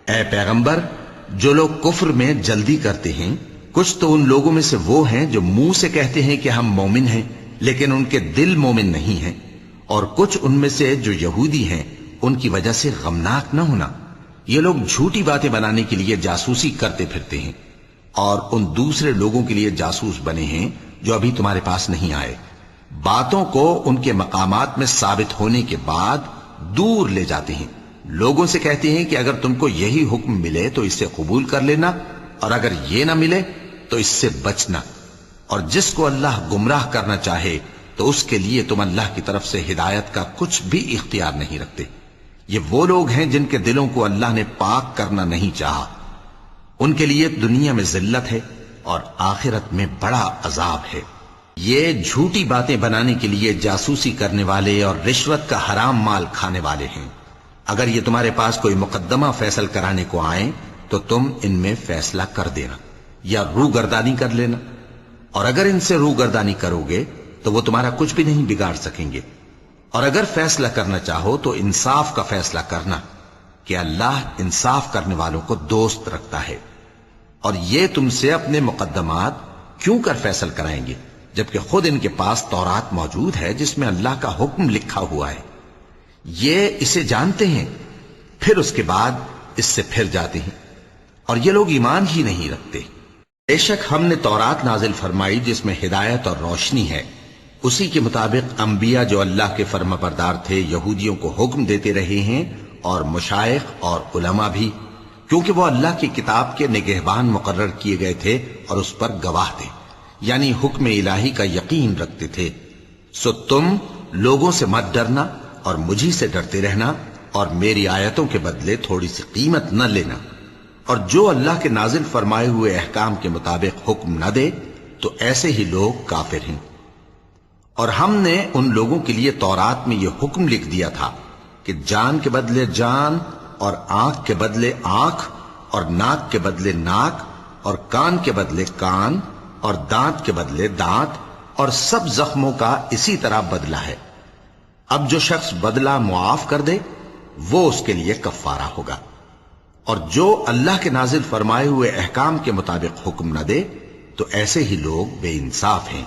اے پیغمبر، جو لوگ کفر میں جلدی کرتے ہیں، کچھ تو ان لوگوں میں سے وہ ہیں جو منہ سے کہتے ہیں کہ ہم مومن ہیں لیکن ان کے دل مومن نہیں ہیں، اور کچھ ان میں سے جو یہودی ہیں، ان کی وجہ سے غمناک نہ ہونا۔ یہ لوگ جھوٹی باتیں بنانے کے لیے جاسوسی کرتے پھرتے ہیں اور ان دوسرے لوگوں کے لیے جاسوس بنے ہیں جو ابھی تمہارے پاس نہیں آئے، باتوں کو ان کے مقامات میں ثابت ہونے کے بعد دور لے جاتے ہیں، لوگوں سے کہتے ہیں کہ اگر تم کو یہی حکم ملے تو اسے قبول کر لینا، اور اگر یہ نہ ملے تو اس سے بچنا، اور جس کو اللہ گمراہ کرنا چاہے تو اس کے لیے تم اللہ کی طرف سے ہدایت کا کچھ بھی اختیار نہیں رکھتے۔ یہ وہ لوگ ہیں جن کے دلوں کو اللہ نے پاک کرنا نہیں چاہا، ان کے لیے دنیا میں ذلت ہے اور آخرت میں بڑا عذاب ہے۔ یہ جھوٹی باتیں بنانے کے لیے جاسوسی کرنے والے اور رشوت کا حرام مال کھانے والے ہیں۔ اگر یہ تمہارے پاس کوئی مقدمہ فیصل کرانے کو آئیں تو تم ان میں فیصلہ کر دینا یا روگردانی کر لینا، اور اگر ان سے روگردانی کرو گے تو وہ تمہارا کچھ بھی نہیں بگاڑ سکیں گے، اور اگر فیصلہ کرنا چاہو تو انصاف کا فیصلہ کرنا کہ اللہ انصاف کرنے والوں کو دوست رکھتا ہے۔ اور یہ تم سے اپنے مقدمات کیوں کر فیصل کرائیں گے جبکہ خود ان کے پاس تورات موجود ہے جس میں اللہ کا حکم لکھا ہوا ہے۔ یہ اسے جانتے ہیں، پھر اس کے بعد اس سے پھر جاتے ہیں، اور یہ لوگ ایمان ہی نہیں رکھتے۔ بے شک ہم نے تورات نازل فرمائی جس میں ہدایت اور روشنی ہے، اسی کے مطابق انبیاء جو اللہ کے فرما بردار تھے یہودیوں کو حکم دیتے رہے ہیں، اور مشائخ اور علماء بھی، کیونکہ وہ اللہ کی کتاب کے نگہبان مقرر کیے گئے تھے اور اس پر گواہ تھے، یعنی حکم الہی کا یقین رکھتے تھے۔ سو تم لوگوں سے مت ڈرنا اور مجھی سے ڈرتے رہنا، اور میری آیتوں کے بدلے تھوڑی سی قیمت نہ لینا، اور جو اللہ کے نازل فرمائے ہوئے احکام کے مطابق حکم نہ دے تو ایسے ہی لوگ کافر ہیں۔ اور ہم نے ان لوگوں کے لیے تورات میں یہ حکم لکھ دیا تھا کہ جان کے بدلے جان، اور آنکھ کے بدلے آنکھ، اور ناک کے بدلے ناک، اور کان کے بدلے کان، اور دانت کے بدلے دانت، اور سب زخموں کا اسی طرح بدلہ ہے۔ اب جو شخص بدلہ معاف کر دے وہ اس کے لیے کفارہ ہوگا، اور جو اللہ کے نازل فرمائے ہوئے احکام کے مطابق حکم نہ دے تو ایسے ہی لوگ بے انصاف ہیں۔